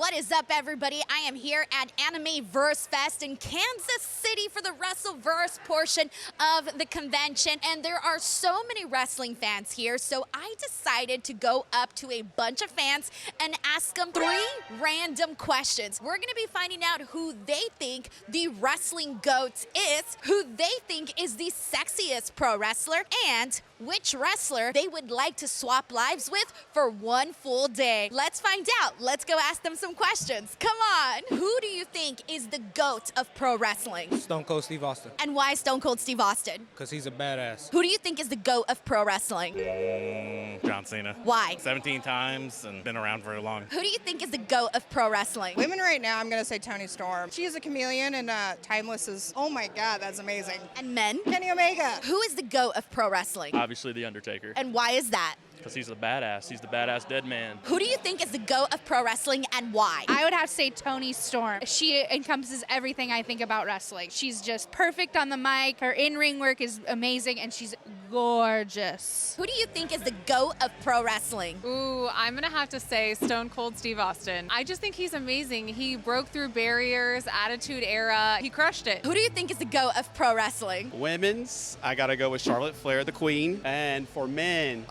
What is up, everybody? I am here at Anime Verse Fest in Kansas City for the WrestleVerse portion of the convention, and there are so many wrestling fans here, so I decided to go up to a bunch of fans and ask them 3 random questions. We're gonna be finding out who they think the wrestling GOAT is, who they think is the sexiest pro wrestler, and which wrestler they would like to swap lives with for one full day. Let's find out. Let's go ask them some questions. Come on. Who do you think is the GOAT of pro wrestling? Stone Cold Steve Austin. And why Stone Cold Steve Austin? Because he's a badass. Who do you think is the GOAT of pro wrestling? John Cena. Why? 17 times and been around very long. Who do you think is the GOAT of pro wrestling? Women right now, I'm going to say Toni Storm. She is a chameleon, and Timeless is, oh my God, that's amazing. And men? Kenny Omega. Who is the GOAT of pro wrestling? Obviously, The Undertaker. And why is that? Because he's a badass. He's the badass dead man. Who do you think is the GOAT of pro wrestling and why? I would have to say Toni Storm. She encompasses everything I think about wrestling. She's just perfect on the mic. Her in-ring work is amazing, and she's gorgeous. Who do you think is the GOAT of pro wrestling? Ooh, I'm gonna have to say Stone Cold Steve Austin. I just think he's amazing. He broke through barriers, Attitude Era. He crushed it. Who do you think is the GOAT of pro wrestling? Women's, I gotta go with Charlotte Flair, the queen. And for men,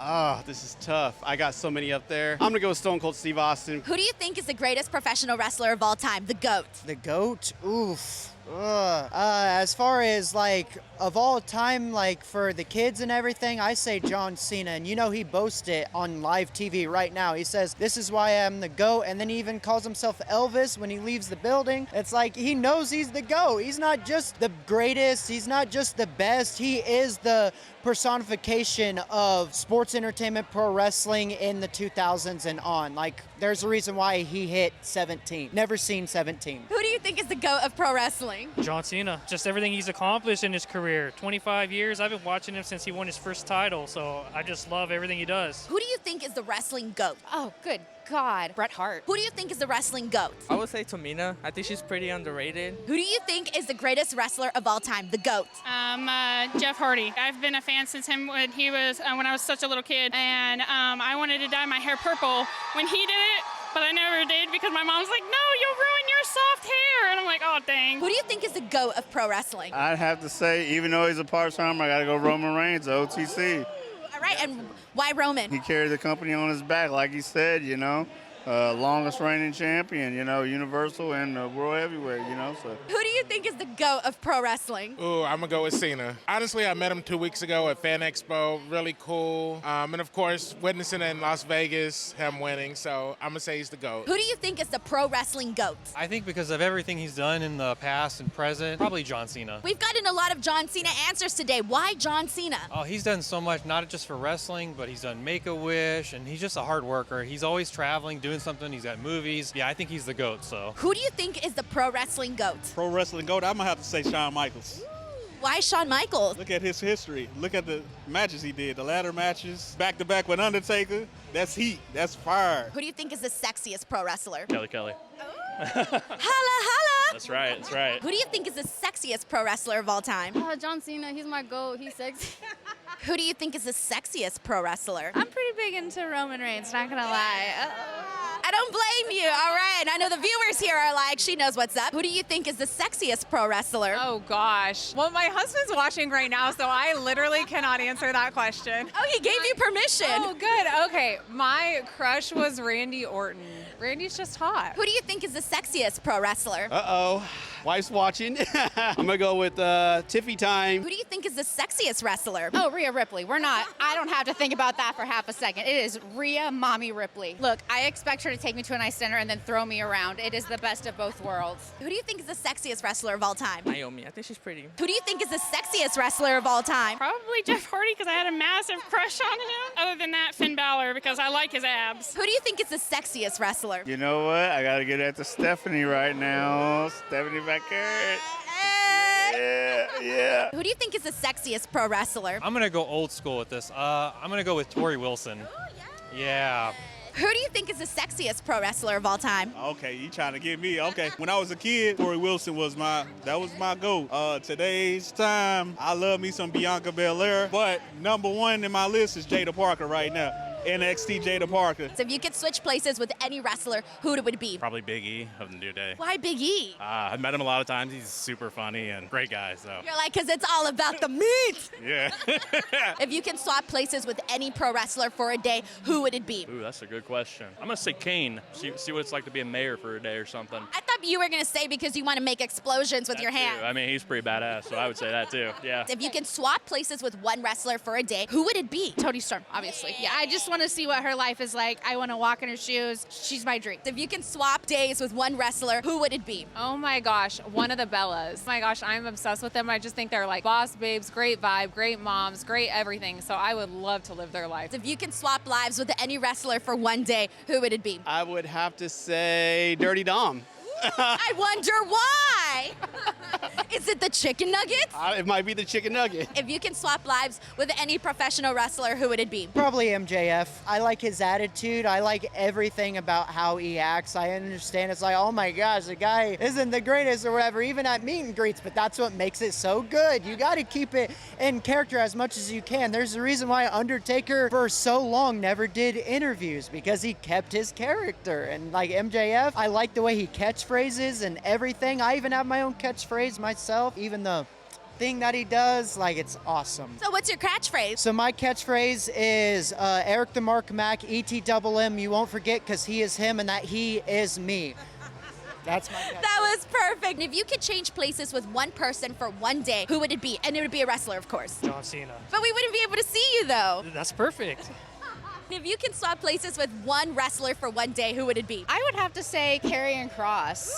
this is tough. I got so many up there. I'm gonna go with Stone Cold Steve Austin. Who do you think is the greatest professional wrestler of all time? The GOAT. The GOAT? Oof. As far as like of all time, like for the kids and everything, I say John Cena. And you know he boasts it on live TV right now. He says, "This is why I'm the GOAT," and then he even calls himself Elvis when he leaves the building. It's like he knows he's the GOAT. He's not just the greatest. He's not just the best. He is the personification of sports entertainment, pro wrestling in the 2000s and on. Like, there's a reason why he hit 17. Never seen 17. Who do you think is the GOAT of pro wrestling? John Cena. Just everything he's accomplished in his career. 25 years. I've been watching him since he won his first title, so I just love everything he does. Who do you think is the wrestling GOAT? Oh, good God. Bret Hart. Who do you think is the wrestling GOAT? I would say Tamina. I think she's pretty underrated. Who do you think is the greatest wrestler of all time? The GOAT. Jeff Hardy. I've been a fan since him when he was when I was such a little kid, and I wanted to dye my hair purple when he did it, but I never did because my mom's like, "No, you'll ruin your soft hair," and I'm like, "Oh, dang." Who do you think is the GOAT of pro wrestling? I'd have to say, even though he's a part-timer, I gotta go Roman Reigns, OTC. All right, and why Roman? He carried the company on his back, like he said, you know. Longest reigning champion, you know, Universal and World Heavyweight, you know. So. Who do you think is the GOAT of pro wrestling? Ooh, I'm gonna go with Cena. Honestly, I met him 2 weeks ago at Fan Expo. Really cool. And of course, witnessing in Las Vegas, him winning. So I'm gonna say he's the GOAT. Who do you think is the pro wrestling GOAT? I think because of everything he's done in the past and present, probably John Cena. We've gotten a lot of John Cena answers today. Why John Cena? Oh, he's done so much, not just for wrestling, but he's done Make-A-Wish, and he's just a hard worker. He's always traveling, doing something. He's got movies. Yeah, I think he's the GOAT, so. Who do you think is the pro wrestling GOAT? Pro wrestling GOAT, I'm gonna have to say Shawn Michaels. Why Shawn Michaels? Look at his history. Look at the matches he did, the ladder matches, back-to-back with Undertaker. That's heat. That's fire. Who do you think is the sexiest pro wrestler? Kelly. Holla, holla! That's right, that's right. Who do you think is the sexiest pro wrestler of all time? John Cena, he's my GOAT, he's sexy. Who do you think is the sexiest pro wrestler? I'm pretty big into Roman Reigns, not gonna lie. I don't blame you. All right. I know the viewers here are like, she knows what's up. Who do you think is the sexiest pro wrestler? Oh gosh. Well, my husband's watching right now, so I literally cannot answer that question. Oh, he gave you permission. Oh, good. Okay. My crush was Randy Orton. Randy's just hot. Who do you think is the sexiest pro wrestler? Wife's watching. I'm gonna go with Tiffy time. Who do you think is the sexiest wrestler? Oh, Rhea Ripley. I don't have to think about that for half a second. It is Rhea Mommy Ripley. Look, I expect her to take me to an ice center and then throw me around. It is the best of both worlds. Who do you think is the sexiest wrestler of all time? Naomi. I think she's pretty. Who do you think is the sexiest wrestler of all time? Probably Jeff Hardy because I had a massive crush on him. Other than that, Finn Balor because I like his abs. Who do you think is the sexiest wrestler? You know what? I gotta get at the Stephanie right now. Stephanie McCarrett. Yeah. Who do you think is the sexiest pro wrestler? I'm gonna go old school with this. I'm gonna go with Tori Wilson. Oh, Yeah. Who do you think is the sexiest pro wrestler of all time? Okay, you trying to get me. Okay. When I was a kid, Tori Wilson was my GOAT. Today's time, I love me some Bianca Belair, but number one in my list is Jada Parker right now. NXT Jada Parker. So if you could switch places with any wrestler, who would it be? Probably Big E of the New Day. Why Big E? I've met him a lot of times. He's super funny and great guy. So You're like, because it's all about the meat. yeah. If you can swap places with any pro wrestler for a day, who would it be? Ooh, that's a good question. I'm gonna say Kane. See what it's like to be a mayor for a day or something. I thought you were going to say because you want to make explosions with your hands. I mean, he's pretty badass, so I would say that too. Yeah. If you can swap places with one wrestler for a day, who would it be? Toni Storm, obviously. Yeah, I just want to see what her life is like. I want to walk in her shoes. She's my dream. If you can swap days with one wrestler, who would it be? Oh my gosh, one of the Bellas. Oh my gosh, I'm obsessed with them. I just think they're like boss babes, great vibe, great moms, great everything. So I would love to live their life. If you can swap lives with any wrestler for one day, who would it be? I would have to say Dirty Dom. I wonder why. Is it the chicken nuggets? It might be the chicken nugget. If you can swap lives with any professional wrestler, who would it be? Probably MJF. I like his attitude. I like everything about how he acts. I understand it's like, oh my gosh, the guy isn't the greatest or whatever, even at meet and greets, but that's what makes it so good. You got to keep it in character as much as you can. There's a reason why Undertaker for so long never did interviews, because he kept his character. And like MJF, I like the way he catchphrases and everything. I even have my own catchphrase myself, even the thing that he does, like, it's awesome. So what's your catchphrase? So my catchphrase is Eric the Mark Mac, ETMM, you won't forget, because he is him and that he is me. That's my catchphrase. That was perfect. If you could change places with one person for one day, who would it be? And it would be a wrestler, of course. John Cena. But we wouldn't be able to see you, though. That's perfect. If you can swap places with one wrestler for one day, who would it be? I would have to say Karrion Kross.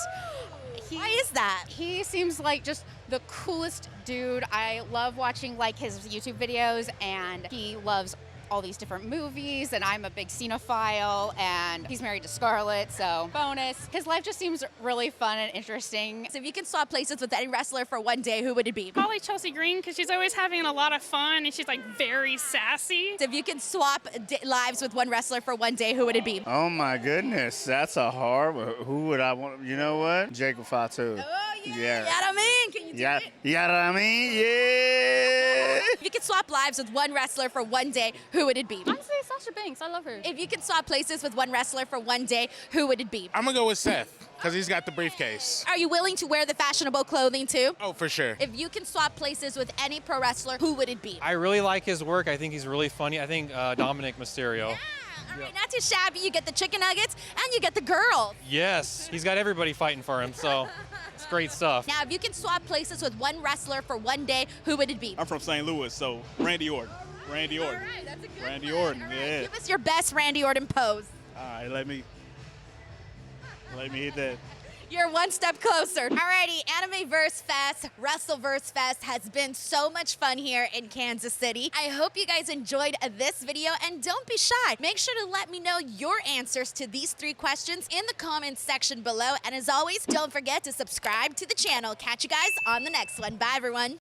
Why is that? He seems like just the coolest dude. I love watching like his YouTube videos, and he loves all these different movies, and I'm a big cinephile, and he's married to Scarlett, so bonus. His life just seems really fun and interesting. So if you can swap places with any wrestler for one day, who would it be? Probably Chelsea Green, because she's always having a lot of fun and she's like very sassy. So if you can swap lives with one wrestler for one day, who would it be? Oh my goodness, that's a hard one. Who would I want? You know what? Jacob Fatu. Oh, yeah. You know what I mean? Can you do it? You know what I mean? Yeah. If you could swap lives with one wrestler for one day, who would it be? I'd say Sasha Banks. I love her. If you could swap places with one wrestler for one day, who would it be? I'm going to go with Seth because he's got the briefcase. Are you willing to wear the fashionable clothing too? Oh, for sure. If you can swap places with any pro wrestler, who would it be? I really like his work. I think he's really funny. I think Dominic Mysterio. All right, not too shabby. You get the chicken nuggets and you get the girls. Yes, he's got everybody fighting for him, so it's great stuff. Now, if you can swap places with one wrestler for one day, who would it be? I'm from St. Louis, so Randy Orton. Randy Orton. All right, that's a good Randy one. Orton, All right, yeah. give us your best Randy Orton pose. All right, let me hit that. You're one step closer. Alrighty, Anime-verse Fest, Wrestle-verse Fest has been so much fun here in Kansas City. I hope you guys enjoyed this video, and don't be shy. Make sure to let me know your answers to these 3 questions in the comments section below. And as always, don't forget to subscribe to the channel. Catch you guys on the next one. Bye, everyone.